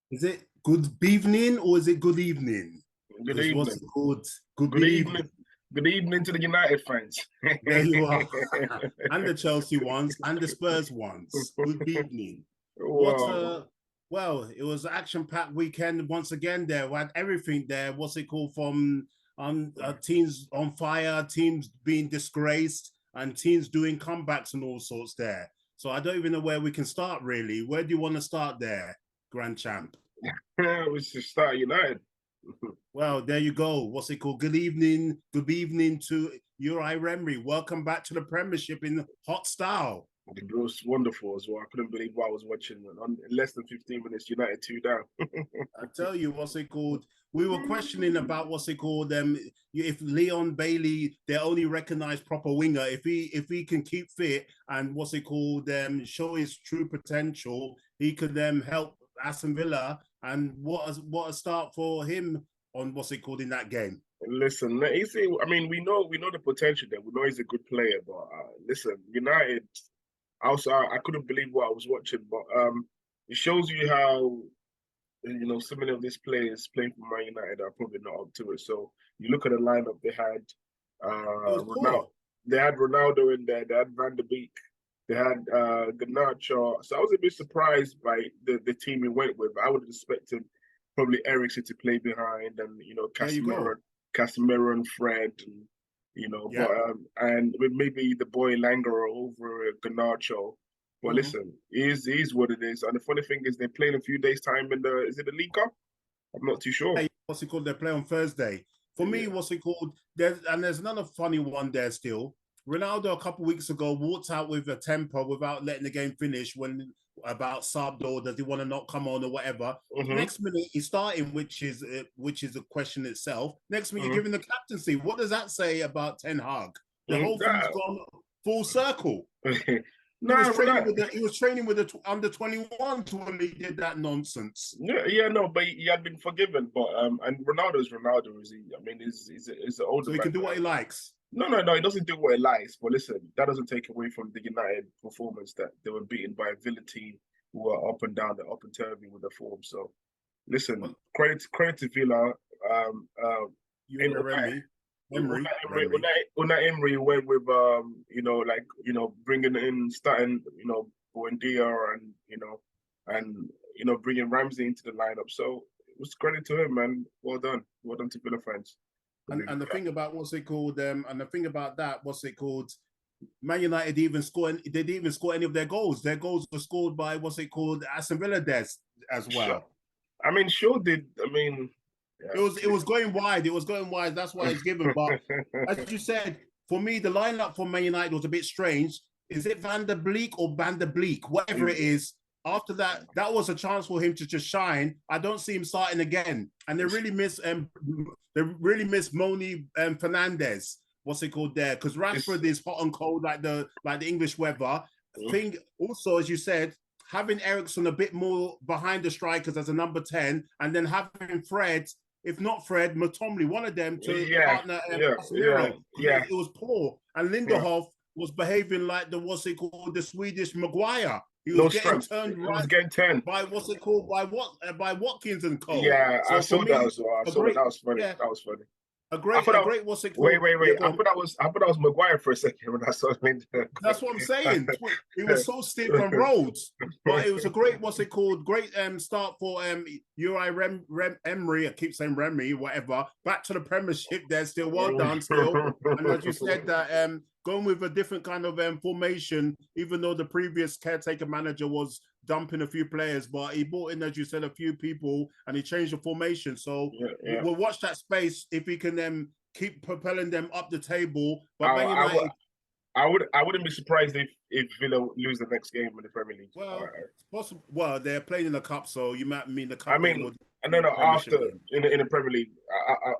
Is it good evening or is it good evening? Good Because what's evening. it called? Good Good evening. evening. Good evening to the United fans. There you are. And the Chelsea ones and the Spurs ones. Good evening. What Wow. well, it was an action-packed weekend once again there. We had everything there. What's it called? From teams on fire, teams being disgraced, and teams doing comebacks and all sorts there. So I don't even know where we can start really. Where do you want to start there, Grand Champ? We should start United. Well, there you go. What's it called? Good evening. Good evening to Uri Emery. Welcome back to the Premiership in hot style. It was wonderful as well. I couldn't believe what I was watching. In less than 15 minutes, United 2 down. I tell you, what's it called? We were questioning about what's it called. If Leon Bailey, their only recognised proper winger, if he can keep fit and what's it called, show his true potential, he could help Aston Villa. And what a start for him on what's it called in that game. Listen, I mean, we know the potential there. We know he's a good player, but listen, United. Also, I couldn't believe what I was watching, but it shows you how so many of these players playing for Man United are probably not up to it. So you look at the lineup they had. It was Ronaldo, poor. they had Ronaldo in there. They had Van der Beek. They had Garnacho. So I was a bit surprised by the team he went with. I would have expected probably Eriksen to play behind, and There you go. Casemiro and Fred, and Yeah. and maybe the boy Langaro over Garnacho. But listen, it is what it is. And the funny thing is, they play in a few days' time in is it the League Cup? I'm not too sure. Hey, what's it called? They play on Thursday. For me, what's it called? There's another funny one there still. Ronaldo a couple of weeks ago walked out with a temper without letting the game finish when about subbed or does he want to not come on or whatever. Next minute he's starting, which is a question itself. Next minute you're giving the captaincy. What does that say about Ten Hag? The whole thing's gone full circle. No, he was training with the under 21s when he did that nonsense. No, but he had been forgiven. But and Ronaldo's Ronaldo, is he? I mean, he's an older so he can do what he likes. No, he doesn't do what he likes. But listen, that doesn't take away from the United performance that they were beaten by a Villa team who are up and down, they're up and turvy with the form. So listen, credit to Villa. Emery. Emery went with bringing in starting Buendia and bringing Ramsey into the lineup. So it was credit to him, man. Well done to Villa fans. And the thing about what's it called, and the thing about that, what's it called? Man United they didn't even score any of their goals. Their goals were scored by what's it called, Aston Villa as well. I mean, sure did. I mean, yeah. It was going wide. It was going wide. That's why it's given. But as you said, for me, the lineup for Man United was a bit strange. Is it Van der Bleek or Van der Bleek? Whatever it is. After that was a chance for him to just shine. I don't see him starting again. And they really miss Moni Fernandez. What's it called there? Because Rashford is hot and cold like the English weather. Thing also, as you said, having Eriksen a bit more behind the strikers as a number 10, and then having Fred, if not Fred, Matomley, one of them to partner Casemiro. It was poor. And Lindelof was behaving like the Swedish Maguire. He was getting turned right. He was getting turned by what's it called? By Watkins and Co. Yeah, so I saw that as well. I saw that was funny. Yeah, that was funny. A great what's it called? Wait. I thought that was Maguire for a second when I saw him. That's what I'm saying. He was so stiff on roads. But it was a great Great start for Uri Emery. I keep saying Remy, whatever. Back to the Premiership there still. Well done still. And as you said that going with a different kind of formation, even though the previous caretaker manager was dumping a few players, but he brought in, as you said, a few people and he changed the formation. So we'll watch that space if he can keep propelling them up the table. But I wouldn't be surprised if Villa lose the next game in the Premier League. Well, possible. Well, they're playing in the cup, so you might mean the cup. I mean, no, after in the Premier League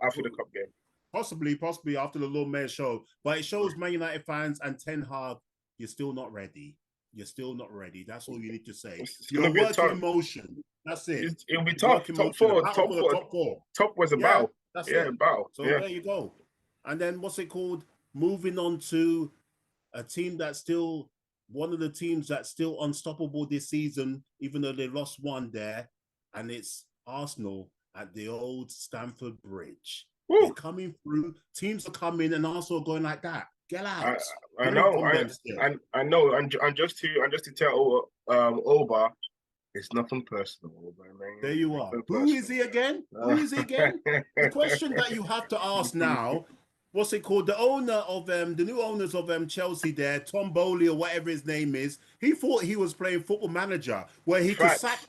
after the cup game. Possibly after the Lord Mayor show. But it shows Man United fans and Ten Hag, you're still not ready. You're still not ready. That's all you need to say. You're working in motion. That's it. It'll be tough. Top four. Top was a battle. That's it. Battle. So there you go. And then what's it called? Moving on to a team that's still one of the teams that's still unstoppable this season, even though they lost one there. and it's Arsenal at the old Stamford Bridge. Woo. They're coming through. Teams are coming, and Arsenal are going like that. Get out. I know. I know. And just to tell Oba, it's nothing personal, man. There you are. Who is he again? Who is he again? The question that you have to ask now, what's it called? The owner of the new owners of Chelsea there, Tom Bowley or whatever his name is, he thought he was playing Football Manager, where he could sack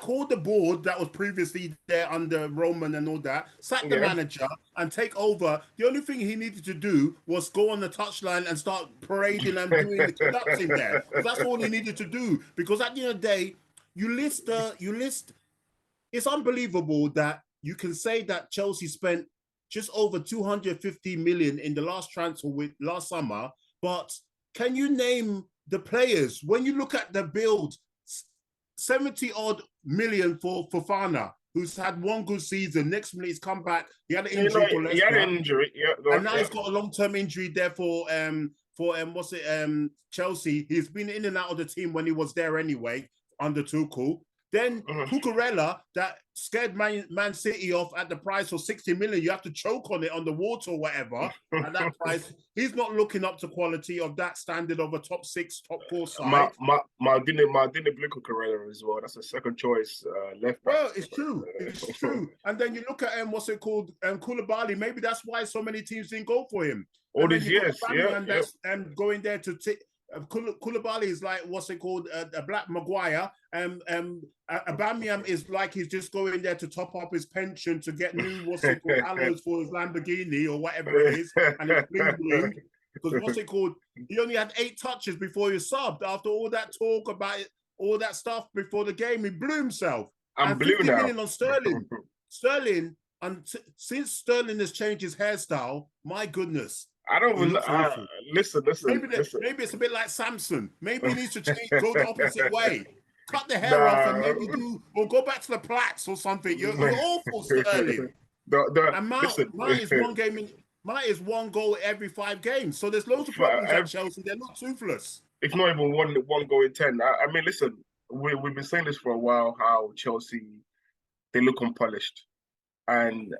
all the board that was previously there under Roman and all that, sack the manager and take over. The only thing he needed to do was go on the touchline and start parading and doing the conducting there. That's all he needed to do. Because at the end of the day, you list. It's unbelievable that you can say that Chelsea spent just over 250 million in the last transfer last summer, but can you name the players? When you look at the build, 70 odd million for Fofana, who's had one good season. Next minute he's come back. He had an injury for Leicester. He had an injury, and now he's got a long-term injury there for Chelsea. He's been in and out of the team when he was there anyway under Tuchel. Then Cucurella, that scared Man City off at the price of 60 million. You have to choke on it on the water or whatever at that price. He's not looking up to quality of that standard of a top 6, top 4 side. Maldini Blue Cucurella as well. That's a second choice left back. Well, it's true. It's true. And then you look at Koulibaly. Maybe that's why so many teams didn't go for him. All these years, And going there to Koulibaly is like a Black Maguire. Aubameyang is like he's just going there to top up his pension to get new alloys for his Lamborghini or whatever it is, and it's bling. Because he only had 8 touches before he was subbed. After all that talk about it, all that stuff before the game, he blew himself. I'm blue now. Million on Sterling. Sterling, and since Sterling has changed his hairstyle, my goodness. I don't listen. Maybe it's a bit like Samson. Maybe he needs to go the opposite way. Cut the hair off and maybe go back to the plaits or something. You're awful, Sterling. And Mount is one goal every 5 games. So there's loads of problems at Chelsea. They're not toothless. It's not even one goal in 10. I mean, listen, we've been saying this for a while, how Chelsea, they look unpolished. And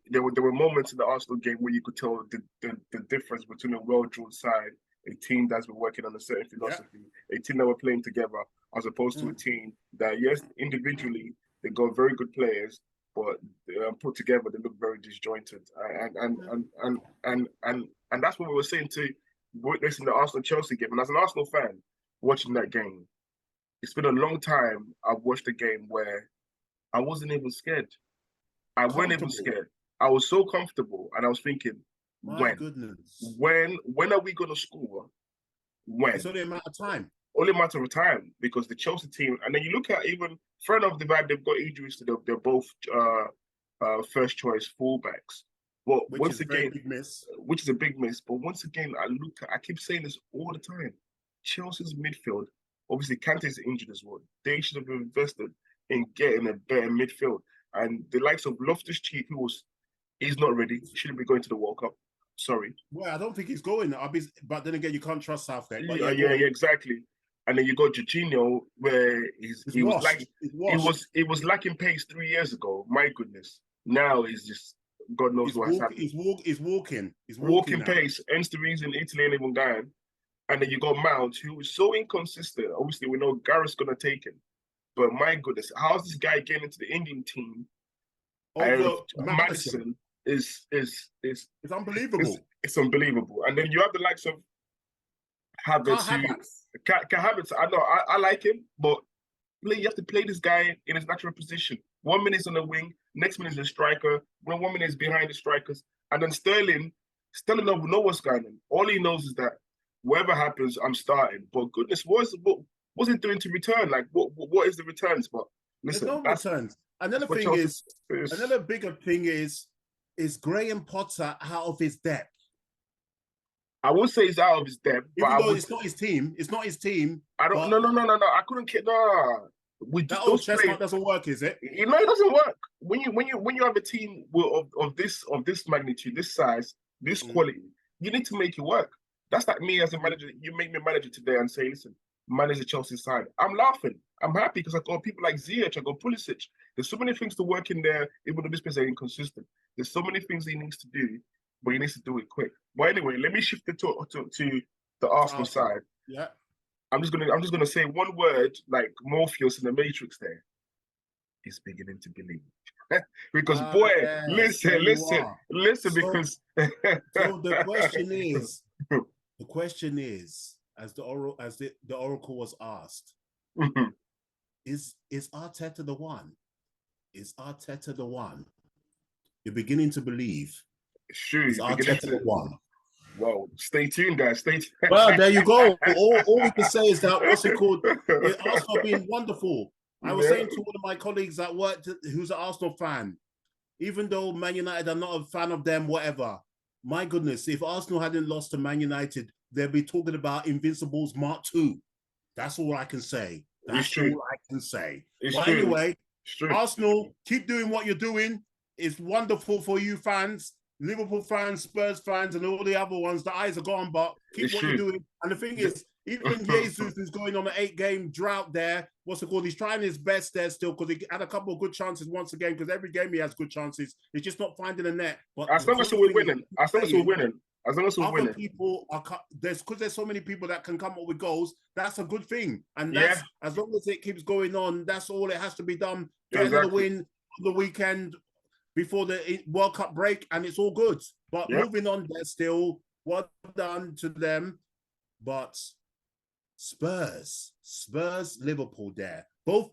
there were moments in the Arsenal game where you could tell the difference between a well-drilled side, a team that's been working on a certain philosophy, a team that were playing together, as opposed to a team that, yes, individually, they got very good players, but put together, they look very disjointed. And that's what we were saying to witnessing the Arsenal-Chelsea game. And as an Arsenal fan, watching that game, it's been a long time I've watched a game where I wasn't even scared. I wasn't even scared. I was so comfortable, and I was thinking, when are we going to score? When? It's only a matter of time. Only a matter of time, because the Chelsea team, and then you look at even front of the back, they've got injuries to them. They're both first choice fullbacks. But once again, which is a big miss. But once again, I keep saying this all the time. Chelsea's midfield, obviously Kante's injured as well. They should have invested in getting a better midfield. And the likes of Loftus-Cheek, he's not ready. He shouldn't be going to the World Cup. Sorry. Well, I don't think he's going. But then again, you can't trust Southgate. Yeah, exactly. And then you got Jorginho, where he was lacking pace 3 years ago. My goodness. Now he's just God knows what's happening. He's walking pace. Hence the reason Italy ain't even dying. And then you got Mount, who is so inconsistent. Obviously, we know Gareth's gonna take him. But my goodness, how's this guy getting into the Indian team? Madison is unbelievable. It's unbelievable. And then you have the likes of Havertz. Havertz, I know, I like him, but you have to play this guy in his natural position. 1 minute on the wing, next minute is a striker, 1 minute is behind the strikers. And then Sterling doesn't know what's going on. All he knows is that whatever happens, I'm starting. But goodness, what's it doing to return? Like, what is the returns? But listen, there's no returns. Another bigger thing is Graham Potter out of his depth? I won't say he's out of his depth, even though it's not his team. It's not his team. I don't. No. I couldn't. No. That old chestnut doesn't work, is it? You know, it doesn't work. When you have a team of this magnitude, this size, this quality, you need to make it work. That's like me as a manager. You make me a manager today and say, listen, manage the Chelsea side. I'm laughing. I'm happy because I got people like Ziyech, I got Pulisic. There's so many things to work in there, even though this place are inconsistent. There's so many things he needs to do, but he needs to do it quick. But anyway, let me shift it to the Arsenal side. Yeah. I'm just gonna say one word like Morpheus in the Matrix there. He's beginning to believe. Because boy, yes, listen, because so the question is, as the oracle was asked, is Arteta the one? Is Arteta the one? You're beginning to believe. Sure, is Arteta the one? Well, stay tuned, guys. Stay tuned. Well, there you go. All we can say is that Arsenal have been wonderful. I was saying to one of my colleagues that worked, who's an Arsenal fan, even though Man United are not a fan of them, whatever. My goodness, if Arsenal hadn't lost to Man United, they'd be talking about Invincibles Mark II. That's all I can say. That's all I can say. But anyway, Arsenal, keep doing what you're doing. It's wonderful for you fans, Liverpool fans, Spurs fans, and all the other ones. The eyes are gone, but keep what you're doing. And the thing is, even Jesus is going on an 8-game drought there. What's it called? He's trying his best there still because he had a couple of good chances once again. Because every game he has good chances. He's just not finding a net. But as long as we're winning, other people are because there's so many people that can come up with goals. That's a good thing, and that's as long as it keeps going on. That's all it has to be done. Get another win on the weekend before the World Cup break, and it's all good. But moving on, there still well done to them. But Spurs, Liverpool there. Both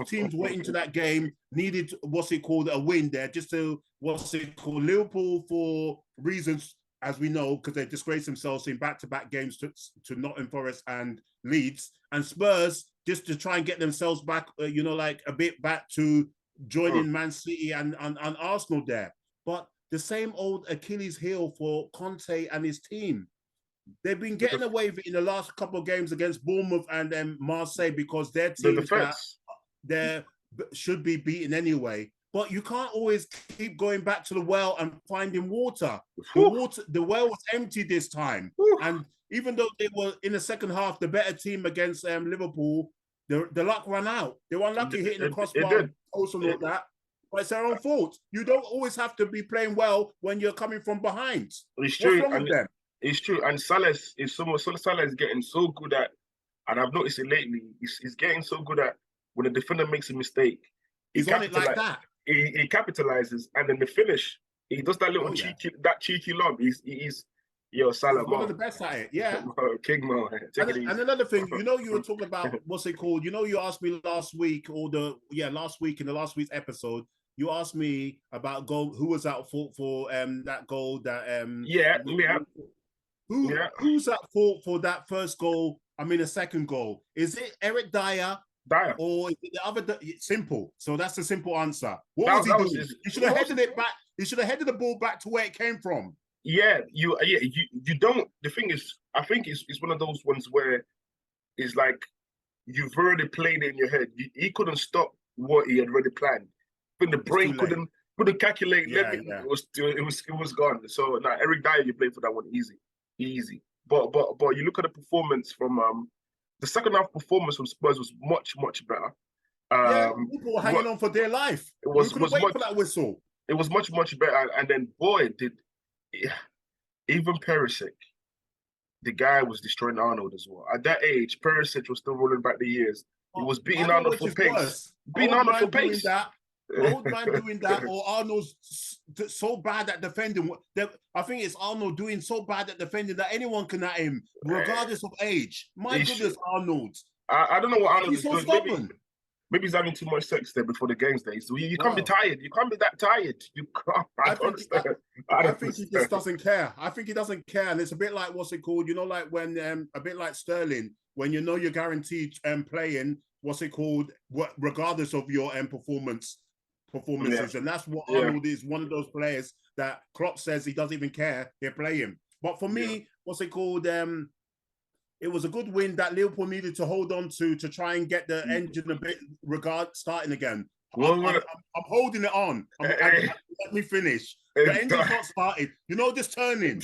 teams went into that game, needed a win there, just to Liverpool for reasons, as we know, because they disgraced themselves in back-to-back games to Nottingham Forest and Leeds, and Spurs just to try and get themselves back, like a bit back to joining Man City and Arsenal there. But the same old Achilles heel for Conte and his team. They've been getting away with it in the last couple of games against Bournemouth and Marseille because their teams that they should be beaten anyway. But you can't always keep going back to the well and finding water. The well was empty this time. And even though they were in the second half the better team against Liverpool, the luck ran out. They were unlucky hitting the crossbar post and all that. But it's their own fault. You don't always have to be playing well when you're coming from behind. It's true. What's wrong with them? It's true, and Salah is getting so good at, and I've noticed it lately. He's getting so good at when a defender makes a mistake, he's on it like that. He capitalizes, and then the finish, he does that little cheeky lob. He's Salah. He's one of the best at it. Yeah, King Mo. And another thing, you were talking about what's it called? You asked me last week, last week in the last week's episode. You asked me about goal. Who was at fault for that goal? Who's at fault for that first goal? I mean, the second goal. Is it Eric Dyer? Or is it the other? Simple. So that's the simple answer. What was he doing? He should have headed it back. He should have headed the ball back to where it came from. You don't. The thing is, I think it's one of those ones where it's like you've already played it in your head. He couldn't stop what he had already planned. But the brain couldn't calculate. It was gone. So now Eric Dyer, you played for that one easy. But you look at the performance from the second half performance from Spurs was much better. People were hanging on for dear life. You couldn't wait for that whistle. It was much better. And then even Perisic, the guy was destroying Arnold as well. At that age, Perisic was still rolling back the years. He was beating Arnold for pace. Beating Arnold for pace. Old man doing that, or Arnold's so bad at defending. I think it's Arnold doing so bad at defending that anyone can at him, regardless of age. My goodness, Arnold. I don't know what Arnold is doing. He's so stubborn. Maybe he's having too much sex there before the games days. So you can't be tired. You can't be that tired. You can't. I think he just doesn't care. I think he doesn't care. And it's a bit like, what's it called? Like when, a bit like Sterling, when you're guaranteed playing, what's it called? Regardless of your performances. And that's what Arnold is, one of those players that Klopp says he doesn't even care. They play him. But for me, what's it called? It was a good win that Liverpool needed to hold on to try and get the engine a bit starting again. I'm holding it on. Let me finish. The engine's not started. Just turning.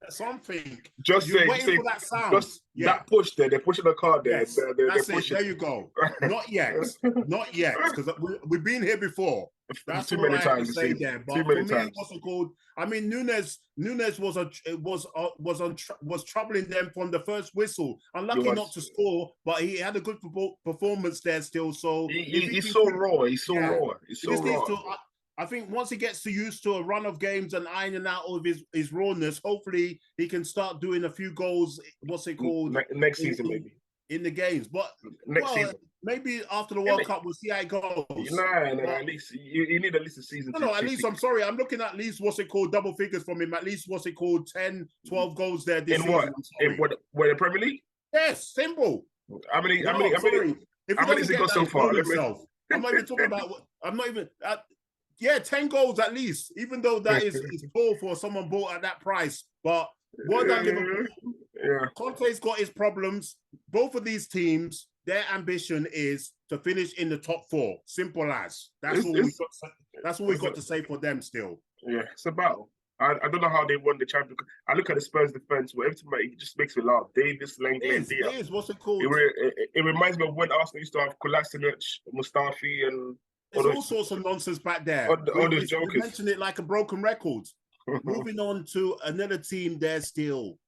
Something. Just You're saying, waiting for that sound. Just that push there. They're pushing the car there. Yes, they're that's pushing. it. There you go. Not yet. Not yet. Because we've been here before. That's too all many I have to times. say there. But for me, what's it called? I mean, Nunes was troubling them from the first whistle. Unlucky not to score, but he had a good performance there still. So he's so raw. He's so raw. He's so raw. I think once he gets used to a run of games and ironing out of his rawness, hopefully he can start doing a few goals. What's it called? Next season, maybe in the games. But next season, maybe after the World Cup, we'll see how it goes. Nah. At least you need at least a season. No, at least I'm sorry. I'm looking at least double figures from him. At least 10, 12 goals there this season. In what the Premier League? Yes, simple. How many has he got so far? I'm not even talking about. I'm not even. 10 goals at least, even though that is poor for someone bought at that price. But well done, Liverpool. Yeah. Conte's got his problems. Both of these teams, their ambition is to finish in the top 4. Simple as. That's all we got to say for them still. Yeah, it's a battle. I don't know how they won the Champions League. I look at the Spurs defense, where every time it just makes me laugh. Davis, Lenglet, It is. What's it called? It reminds me of when Arsenal used to have Kolasinac, Mustafi, and there's all sorts of nonsense back there. All those jokers. We mentioned it like a broken record. Moving on to another team there still.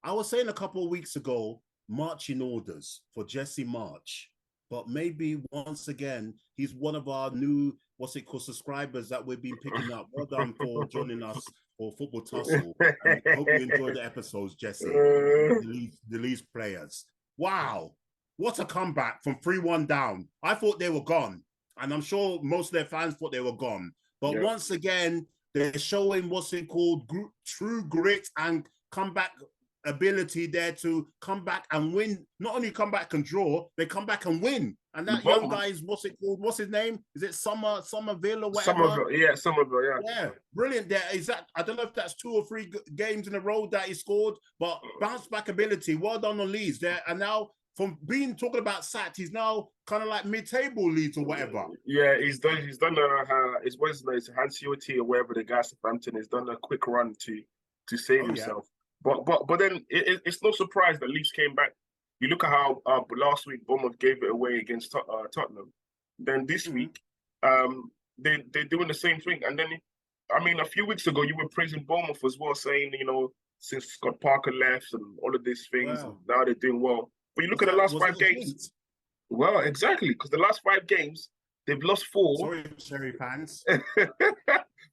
I was saying a couple of weeks ago, marching orders for Jesse March. But maybe once again, he's one of our new, subscribers that we've been picking up. Well done for joining us for Football Tussle. And I hope you enjoyed the episodes, Jesse. The Leeds players. Wow. What a comeback from 3-1 down. I thought they were gone. And I'm sure most of their fans thought they were gone. But once again, they're showing true grit and comeback ability there to come back and win. Not only come back and draw, they come back and win. And that young guy is, what's his name? Is it Somerville or whatever? Somerville, yeah. Yeah, brilliant there. I don't know if that's 2 or 3 games in a row that he scored, but bounce back ability. Well done on Leeds there. And now, from talking about sacked, he's now kind of like mid-table Leeds or whatever. Yeah, he's done his Hansioti or wherever the guy Southampton has done a quick run to save himself. Yeah. But then it's no surprise that Leeds came back. You look at how last week Bournemouth gave it away against Tottenham. Then this week, they're doing the same thing. And then, I mean, a few weeks ago you were praising Bournemouth as well, saying since Scott Parker left and all of these things, and now they're doing well. But you look at the last 5 games. Well, exactly, because the last 5 games, they've lost 4. Sorry, cherry pants.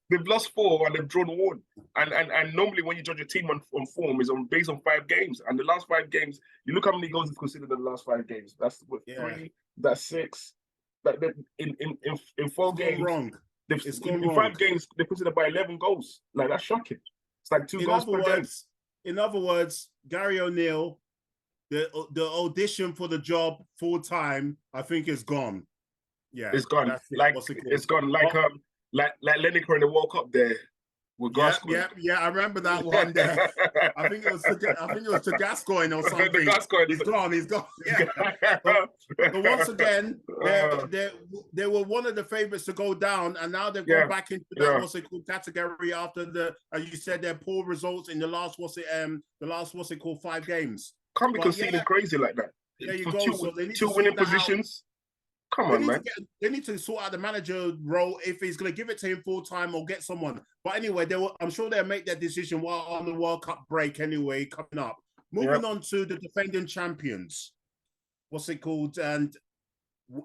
They've lost 4 and they've drawn 1. And normally when you judge a team on form is based on 5 games. And the last 5 games, you look how many goals they've considered in the last 5 games. That's 3, that's 6. Like in 4 games, wrong. In 5 games, they considered by 11 goals. Like, that's shocking. It's like 2 goals per game. In other words, Gary O'Neill, the audition for the job full time, I think is gone. Yeah, it's gone. It's gone. Like Lineker in the World Cup there. Yeah, I remember that one there. I think it was to Gascoigne or something. He's gone. Yeah. But once again, they were one of the favourites to go down, and now they've gone back into that category after as you said, their poor results in the last 5 games. Can't be conceding crazy like that. There you go. So they need 2 winning positions. Come on, man. They need to sort out the manager role if he's going to give it to him full time or get someone. But anyway, I'm sure they'll make that decision while on the World Cup break anyway, coming up. Moving on to the defending champions. And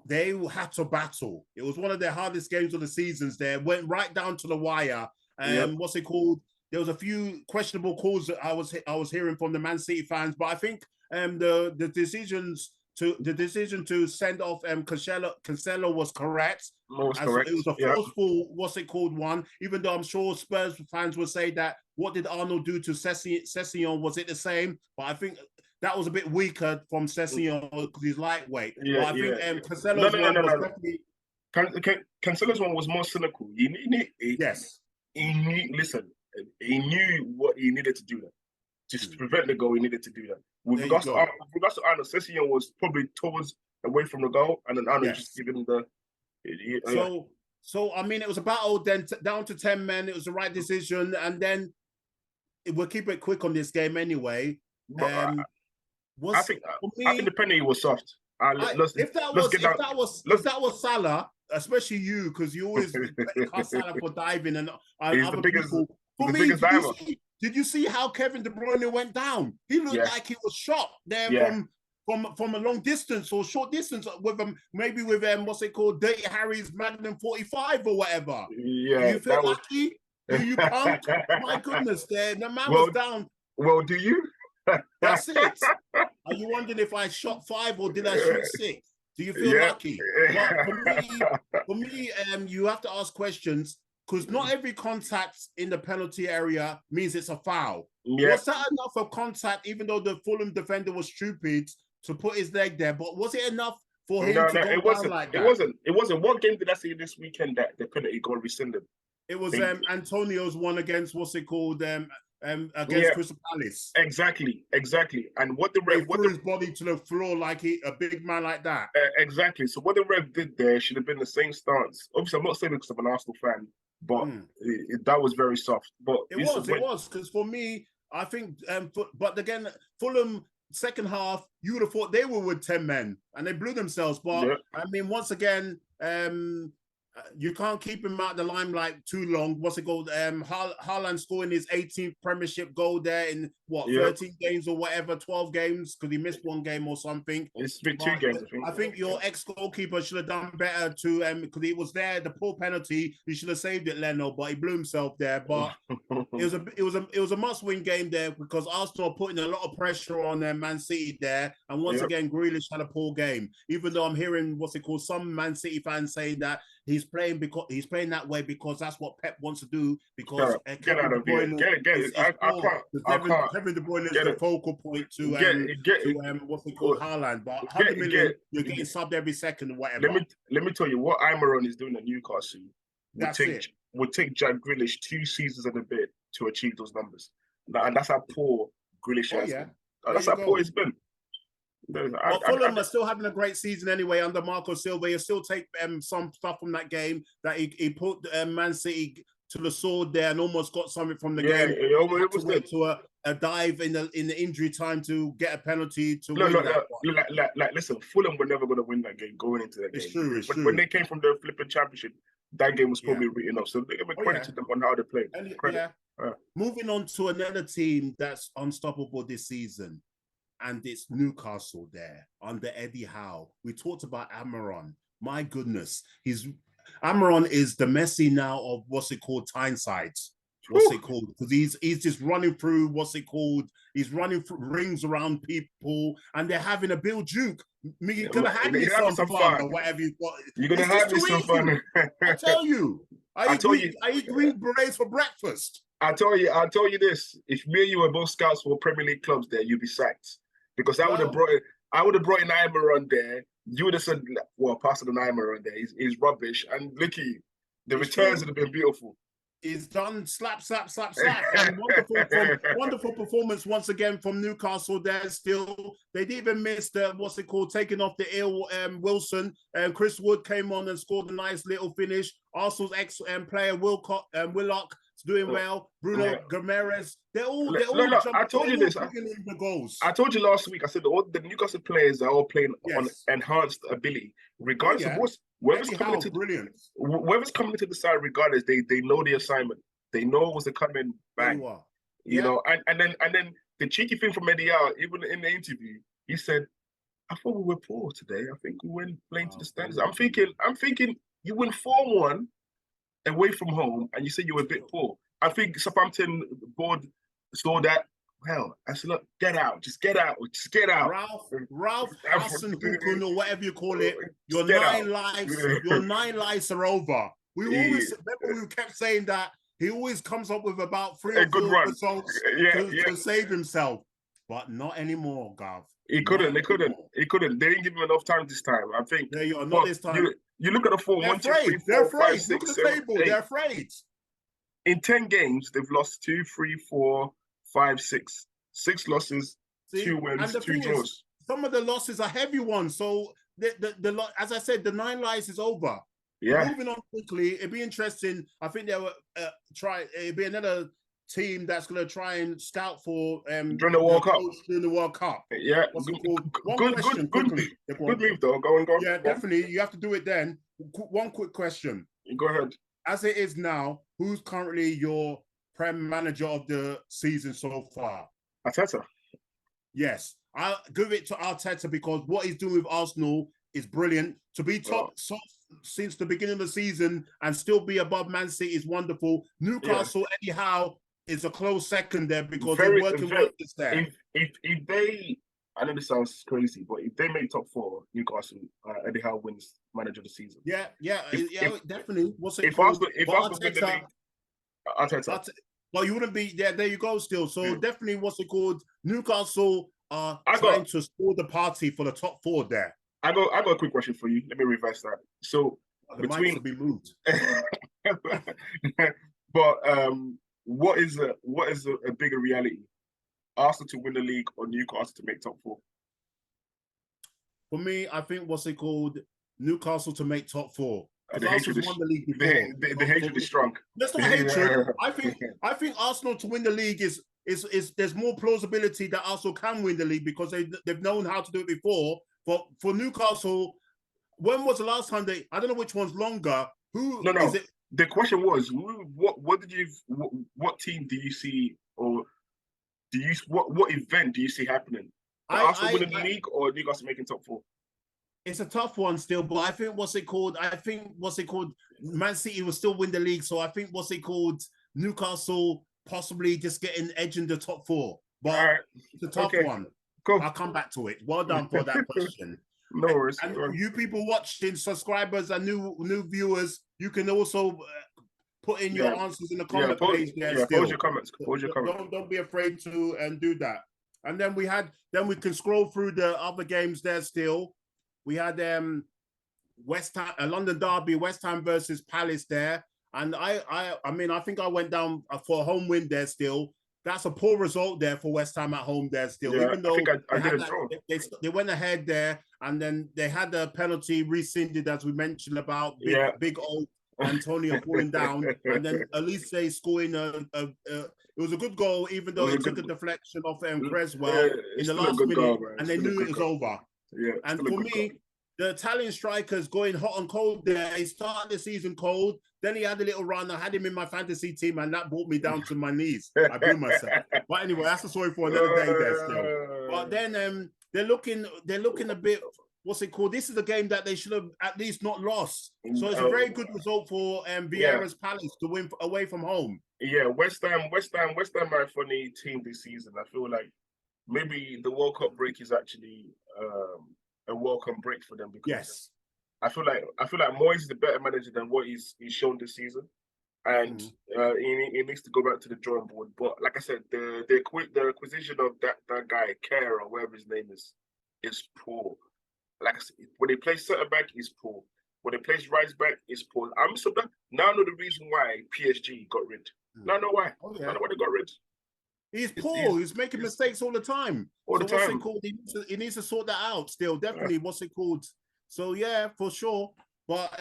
they had to battle. It was one of their hardest games of the seasons there. Went right down to the wire. There was a few questionable calls that I was hearing from the Man City fans, but I think the decision to send off Cancelo was correct. Correct. It was a forceful, one. Even though I'm sure Spurs fans would say that, what did Arnold do to Sessegnon? Was it the same? But I think that was a bit weaker from Sessegnon because he's lightweight. But I think Cancelo's one was definitely... Cancelo's one was more cynical. He knew what he needed to do there. Just to prevent the goal, he needed to do that. With regards to Arnold, Sessegnon was probably towards away from the goal, and then Arnold just giving him the... So I mean, it was a battle. Then down to 10 men. It was the right decision, and then we'll keep it quick on this game anyway. But Was for me, I think the penalty was soft. If that was Salah, especially you, because you always cast Salah for diving and other people. For me, did you see how Kevin De Bruyne went down? He looked like he was shot there from a long distance or short distance with maybe with what's it called, Dirty Harry's Magnum 45 or whatever. Yeah, do you feel lucky? Do you punk? My goodness, the man was down. Well, do you? That's it. Are you wondering if I shot 5 or did I shoot 6? Do you feel lucky? But for me, you have to ask questions because not every contact in the penalty area means it's a foul. Was that enough of contact, even though the Fulham defender was stupid to put his leg there? But was it enough for him to go down like that? It wasn't. What game did I see this weekend that the penalty got rescinded? It was Antonio's one against what's it called? Against Crystal Palace. Exactly. And what the ref threw his body to the floor like a big man like that. Exactly. So what the ref did there should have been the same stance. Obviously, I'm not saying because I'm an Arsenal fan, but that was very soft. But it was because for me, I think. But again, Fulham second half, you would have thought they were with 10 men and they blew themselves. But I mean, once again, you can't keep him out the limelight too long. What's it called? Haaland scoring his 18th Premiership goal there in 13 games or whatever, 12 games because he missed one game or something. It's been 2 games. I think your ex-goalkeeper should have done better to because he was there. The poor penalty, he should have saved it, Leno, but he blew himself there. But it was a must-win game there because Arsenal are putting a lot of pressure on Man City there, and once again, Grealish had a poor game. Even though I'm hearing some Man City fans saying that he's playing that way because that's what Pep wants to do. Because Kevin De Bruyne Kevin De Bruyne is the focal point to what's it called, Haaland. But 100 million, you're getting subbed every second or whatever. Let me tell you what Emery is doing at Newcastle. Would take Jack Grealish 2 seasons and a bit to achieve those numbers, and that's how poor Grealish has been. That's how poor it's been. But Fulham are still having a great season anyway under Marco Silva. You still take some stuff from that game that he put Man City to the sword there and almost got something from the game. It was to a dive in the injury time to get a penalty to win that one. Listen, Fulham were never going to win that game going into that game. It's true. When they came from the flipping championship, that game was probably written off. So they give a credit to them on how they played. Moving on to another team that's unstoppable this season. And it's Newcastle there under Eddie Howe. We talked about Amaron. My goodness, Amaron is the Messi now of what's it called, Tyneside. What's it called? Because he's just running through what's it called? He's running through rings around people, and they're having a Bill Duke. You're gonna have me some fun or whatever you got. You're gonna have me some fun. I tell you, I eat green berets for breakfast. I tell you this: if me and you were both scouts for Premier League clubs, there you'd be sacked. Because I would have brought in Emery there. You would have said, well, pass on Emery there. He's rubbish. And look at you. The returns would have been beautiful. He's done slap. And wonderful performance once again from Newcastle there still. They didn't even miss taking off the ill Wilson. Chris Wood came on and scored a nice little finish. Arsenal's ex-player Willock doing well. Bruno Gomes. They're all I told you this. The goals. I told you last week. I said all the Newcastle players are all playing on enhanced ability, regardless of whoever's coming into the side. Regardless, they know the assignment. They know what's coming. Bang. You know, and then the cheeky thing from Eddie Howe, even in the interview, he said, "I thought we were poor today. I think we went playing to the standards." I'm thinking, you win 4-1 away from home, and you say you were a bit poor. I think Southampton board saw that. Well, I said, look, get out. Just get out. Ralph Hasenhüttl or whatever you call it. Your 9 lives are over. We kept saying that he always comes up with about 3 or 4 results to save himself, but not anymore, Gav. He couldn't. They didn't give him enough time this time. I think. There you are. Not this time. You look at the form. They're afraid. Look at the table. They're afraid. In 10 games, they've lost 2, 3, 4, 5, 6. 6 losses, 2 wins, 2 draws. Some of the losses are heavy ones. So as I said, the 9 lives is over. Yeah. Moving on quickly, it'd be interesting. I think they were it'd be another team that's going to try and scout for During the World Cup. During the World Cup. Yeah. What's it called? One Good, question good, quickly. good move though. Go on. Yeah, definitely. You have to do it then. One quick question. Go ahead. As it is now, who's currently your Prem manager of the season so far? Arteta. Yes. I'll give it to Arteta because what he's doing with Arsenal is brilliant. To be top since the beginning of the season and still be above Man City is wonderful. Newcastle, anyhow, is a close second there because they're working wonders there. If they, I know this sounds crazy, but if they make top 4, Newcastle, Eddie Howe wins manager of the season. Yeah, definitely. What's it if called? If Arsenal win the league, Arteta. Well, you wouldn't be there. There you go. Still, so definitely, what's it called? Newcastle are trying to score the party for the top 4 there. I got a quick question for you. Let me reverse that. So the mics will be moved. But what is a bigger reality? Arsenal to win the league or Newcastle to make top 4? For me, I think what's it called? Newcastle to make top 4. The hatred is, won the league before. The hatred is strong. That's not hatred. I think Arsenal to win the league is there's more plausibility that Arsenal can win the league because they've known how to do it before. For Newcastle, when was the last time I don't know which one's longer. Is it? The question was, what team do you see, or what event do you see happening? Arsenal winning the league or Newcastle making top 4? It's a tough one still, but I think Man City will still win the league. So I think Newcastle possibly just getting edge in the top 4. But it's a tough one. Cool. I'll come back to it. Well done for that question. No worries. And you people watching, subscribers and new viewers, you can also put in your answers in the comment page there. Still. Post your comments. Don't be afraid to do that. And then we can scroll through the other games there still. We had West Ham, London derby, West Ham versus Palace there. And I think I went down for a home win there still. That's a poor result there for West Ham at home there still. Yeah, even though they went ahead there and then they had the penalty rescinded, as we mentioned about big old Antonio falling down. And then at least they scoring it was a good goal, even though it took a deflection off Creswell in the last minute, and they knew it was over. Yeah, and for me, the Italian striker's going hot and cold there. He started the season cold. Then he had a little run. I had him in my fantasy team, and that brought me down to my knees. I blew myself. But anyway, that's a story for another day there still. But then they're looking a bit, what's it called? This is a game that they should have at least not lost. So it's a very good result for Vieira's Palace to win away from home. Yeah, West Ham are a funny team this season. I feel like maybe the World Cup break is actually a welcome break for them because I feel like Moyes is a better manager than what he's shown this season, and he needs to go back to the drawing board. But like I said, the acquisition of that guy Kerr or whatever his name is poor. Like I said, when he plays centre back, he's poor. When he plays right back, he's poor. I'm so now I know the reason why PSG got rid. Now I know why. I know why they got rid. He's poor. He's making mistakes all the time. What's it called? He needs to sort that out still. Definitely. What's it called? So yeah, for sure. But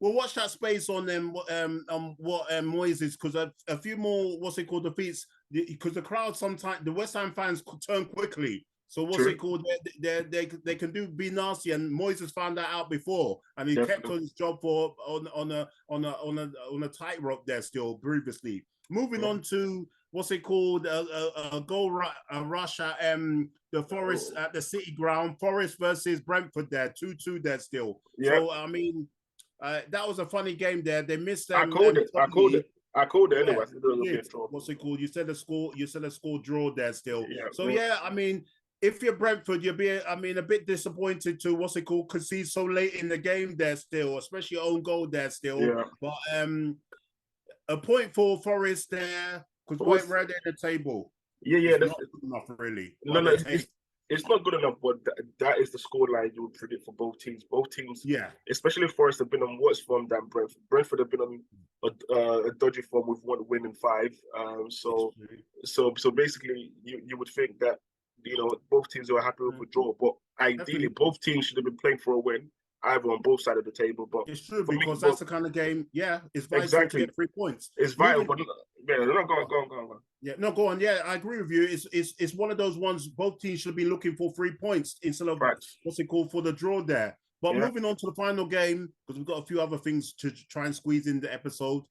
we'll watch that space on what Moyes is, because a few more defeats, because the crowd sometimes, the West Ham fans turn quickly. So what's it called? They can be nasty, and Moyes has found that out before, and he kept on his job on a tightrope there still previously. Moving on to what's it called? A goal rush at the Forest at the City Ground. Forest versus Brentford there, 2-2 there still. Yep. So I mean, that was a funny game there. They missed. I called it anyway. What's it called? You said a score draw there still. Yeah, so yeah, I mean, if you're Brentford, you'll be a bit disappointed to concede so late in the game there still, especially your own goal there still. Yeah. But a point for Forest there, because we're right at the table. Yeah, that's not good enough, really. No, it's not good enough, but that is the scoreline you would predict for both teams. Both teams, especially Forest, have been on worse form than Brentford. Brentford have been on a dodgy form with 1 win in 5. So basically, you would think that both teams are happy with a draw, but ideally both teams should have been playing for a win. either on both sides of the table. But it's true for me, because that's the kind of game. Yeah, it's vital exactly. to get 3 points. It's vital, but yeah, no, go on. Yeah, no, go on. Yeah, I agree with you. It's one of those ones both teams should be looking for 3 points instead of what's it called for the draw there. But moving on to the final game, because we've got a few other things to try and squeeze in the episode.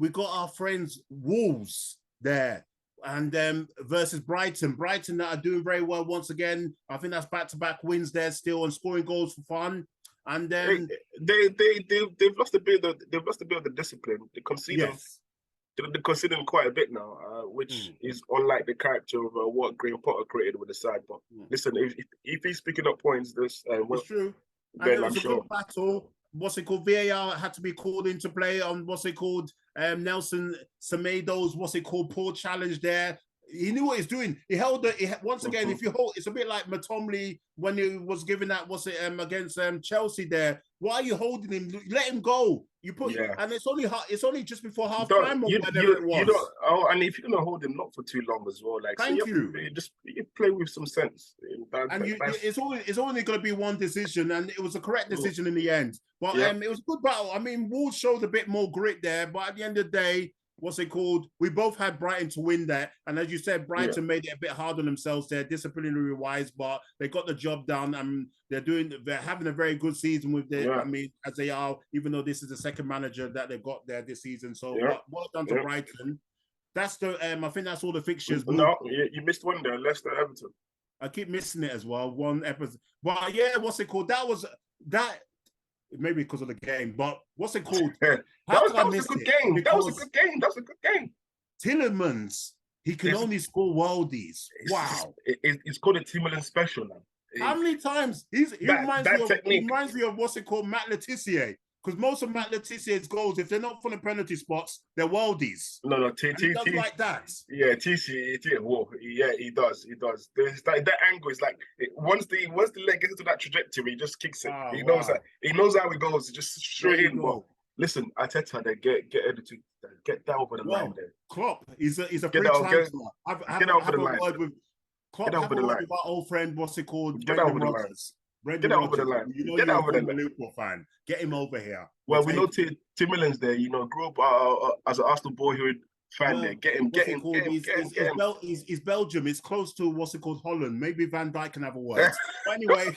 We got our friends Wolves there, and versus Brighton. Brighton that are doing very well once again. I think that's back-to-back wins there still and scoring goals for fun. And then they've lost a bit of the discipline. They conceded. Yes. They're conceding quite a bit now, which is unlike the character of what Graham Potter created with the side. But listen, if he's picking up points, it's true. And it was a good battle. What's it called? VAR had to be called into play on Nelson Semedo's poor challenge there. He knew what he's doing. He held it. Once again, if you hold, it's a bit like Matomley when he was given that against Chelsea there. Why are you holding him? Let him go. You put and it's only just before half time or whatever it was. And if you're gonna hold him not for too long as well, like thank you. You play with some sense. It's only gonna be one decision, and it was a correct decision in the end. But it was a good battle. I mean, Wolves showed a bit more grit there, but at the end of the day, we both had Brighton to win that. And as you said, Brighton made it a bit hard on themselves there, disciplinary wise, but they got the job done and they're having a very good season with their, I mean, as they are, even though this is the second manager that they've got there this season. So well done to Brighton. That's I think that's all the fixtures. No, you missed one there, Leicester Everton. I keep missing it as well. One episode. But yeah, that maybe because of the game, but what's it called? That was a good game. That was a good game. Tillemans, he can only score worldies. Wow. It's called a Timberland special now. How many times? He reminds me of Matt Letizia. Because most of Matt Letizier's goals, if they're not from the penalty spots, they're worldies. No, he does like that. Yeah, he does. That angle is like once the leg gets into that trajectory, he just kicks it. He knows how it goes. Just straight in. But listen, Arteta, they get that over the line there. Klopp, he's a free transfer. Get over the line. Klopp, have a word with our old friend. Get over the line. Get over the line. You know, get over the line. Liverpool fan. Get him over here. Well, we know Tim Millen's there. You know, grew up as an Aston boyhood fan there. Get him. He's Belgium. It's close to Holland. Maybe Van Dijk can have a word. But anyway,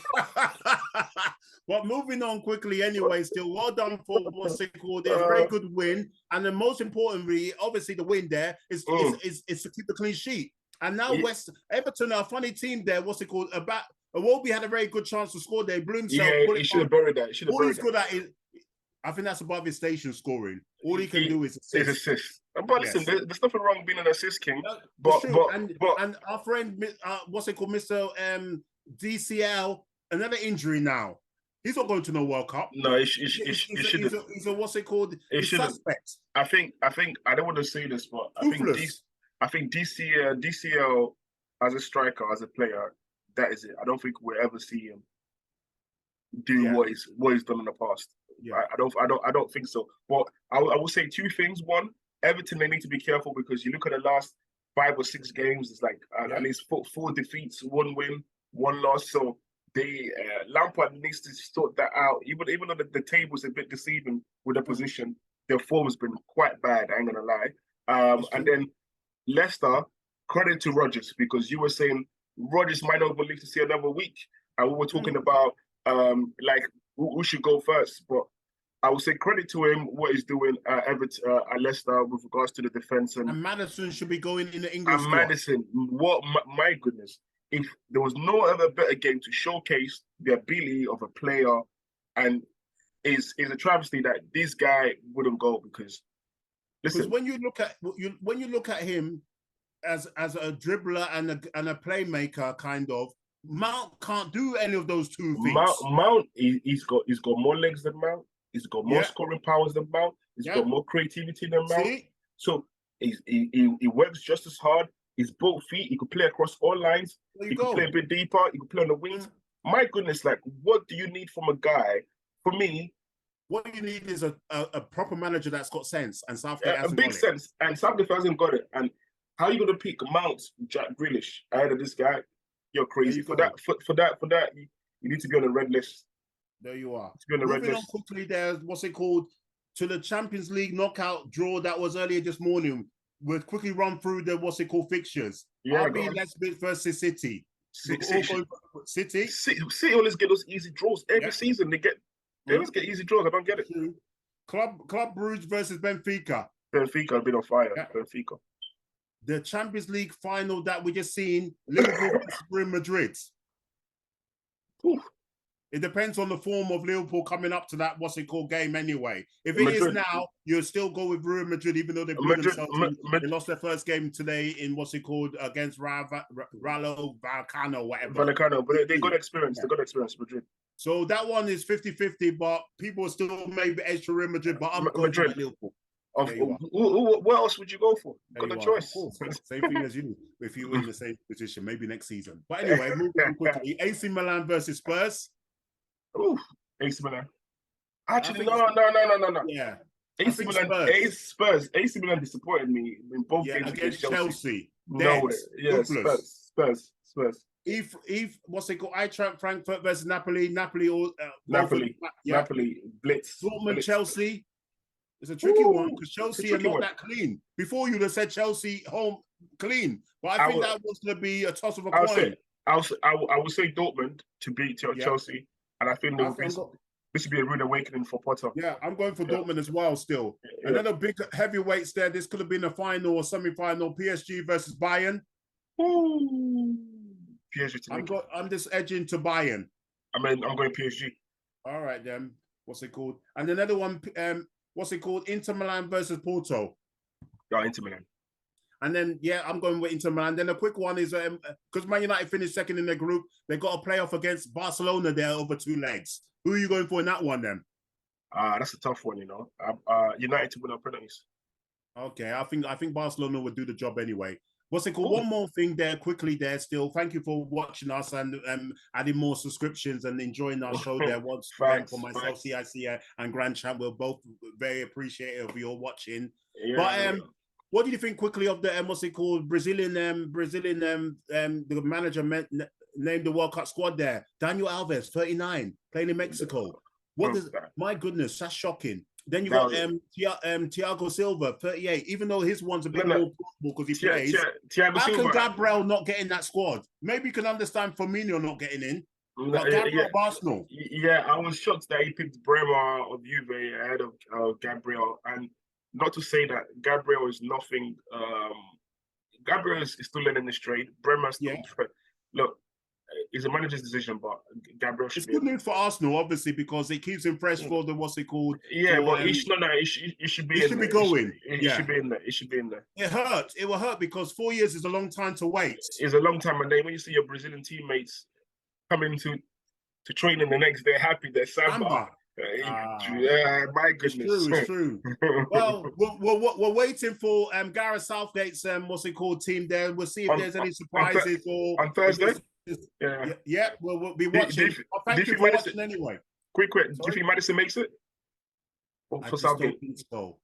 but moving on quickly. Anyway, still well done for It's a very good win, and then most importantly, obviously, the win there is to keep the clean sheet. And now Everton are a funny team there. Iwobi had a very good chance to score there. Blew himself. Yeah, he should have buried that. All he's good at is, I think that's above his station scoring. All he can do is assist. But listen, there's nothing wrong being an assist king. But our friend, Mr. DCL, another injury now. He's not going to no World Cup. No, he's a suspect. I think I don't want to say this, but I think DCL as a striker, as a player, that is it. I don't think we'll ever see him do what he's done in the past. Yeah. I don't think so. But I will say two things. One, Everton, they need to be careful because you look at the last 5 or 6 games, it's like at least 4 defeats, 1 win, 1 loss. So Lampard needs to sort that out. Even though the table's a bit deceiving with the position, their form has been quite bad, I ain't gonna lie. And then Leicester, credit to Rodgers, because you were saying Rodgers might not believe to see another week. And we were talking about who should go first. But I would say credit to him, what he's doing at Leicester with regards to the defence. And Maddison should be going in the English squad. Maddison, my goodness. If there was no other better game to showcase the ability of a player, and is a travesty that this guy wouldn't go because when you look at him as a dribbler and a playmaker, kind of, Mount can't do any of those two things. Mount he's got more legs than Mount. He's got more scoring powers than Mount. He's got more creativity than Mount. See? So he works just as hard. He's both feet. He could play across all lines. He could play a bit deeper. He could play on the wings. My goodness, like, what do you need from a guy? For me, what you need is a proper manager that's got sense, and Southgate hasn't got it. A big sense, and Southgate hasn't got it. And how are you going to pick Mount, Jack Grealish ahead of this guy? You're crazy. For that, you need to be on a red list. There you are. To be on the red Moving on list. quickly, there's what's it called, to the Champions League knockout draw that was earlier this morning. We'll quickly run through the what's it called fixtures. Yeah, RB Leipzig versus City. City. City always get those easy draws every season. They always get easy draws. I don't get it. Club Brugge versus Benfica. Benfica have been on fire. Yeah. Benfica. The Champions League final that we just seen, Liverpool versus Real Madrid. Oof. It depends on the form of Liverpool coming up to that what's it called game anyway. If it is now, you'll still go with Real Madrid, even though they they lost their first game today in what's it called against Rayo Vallecano, whatever. Vallecano, but they got experience. Yeah. They got experience, Madrid. So that one is 50-50, but people still maybe edge to Real Madrid, but I'm going to Liverpool. What else would you go for? Got a choice. Same thing as you. If you were in the same position, maybe next season. But anyway, moving on quickly. AC Milan versus Spurs. Ooh, AC Milan. Actually, no. Yeah. AC Milan, AC Milan disappointed me in both games against Chelsea. No way. Yeah, Spurs. If what's it called? Eintracht Frankfurt versus Napoli. Napoli, Blitz. Dortmund, Chelsea. It's a tricky one because Chelsea are not that clean. Before you'd have said Chelsea home clean, but I think that was going to be a toss of a coin. I would say Dortmund to beat Chelsea, and I think this would be a rude awakening for Potter. Yeah, I'm going for Dortmund as well. Still, another big heavyweights there. This could have been a final or semi-final. PSG versus Bayern. Ooh. PSG. I'm just edging to Bayern. I'm going PSG. All right then. What's it called? And another one. What's it called? Inter Milan versus Porto. Yeah, Inter Milan. And then, I'm going with Inter Milan. Then a quick one is because Man United finished second in their group, they got a playoff against Barcelona there over 2 legs. Who are you going for in that one then? That's a tough one, you know. United to win on penalties. Okay, I think Barcelona would do the job anyway. What's it called? One more thing there, quickly there still. Thank you for watching us and adding more subscriptions and enjoying our show there once again for myself, CIC and Grand Champ. We're both very appreciative of your watching. Yeah, but what do you think quickly of the what's it called? Brazilian the manager named the World Cup squad there. Daniel Alves, 39, playing in Mexico. My goodness, that's shocking. Then you got Thiago Silva, 38. Even though his one's a bit more possible because he plays. How can Gabriel not get in that squad? Maybe you can understand Firmino not getting in. But Gabriel Arsenal. Yeah, I was shocked that he picked Bremer of Juve ahead of Gabriel. And not to say that Gabriel is nothing. Gabriel is still learning this trade. Bremer still. Look, it's a manager's decision, but Gabriel should be. It's good news for Arsenal, obviously, because it keeps him fresh for the what's it called. Yeah, but he should be. He should be going. He should be in there. He should be in there. It hurt. It will hurt because 4 years is a long time to wait. It's a long time, and then when you see your Brazilian teammates coming to training the next day, happy they're samba. My goodness, it's true. Well, we're waiting for Gareth Southgate's what's it called team there. We'll see if there's any surprises on Thursday. We'll be watching. Thank you for watching anyway. Quick. Do you think Maddison makes it? For Southgate? So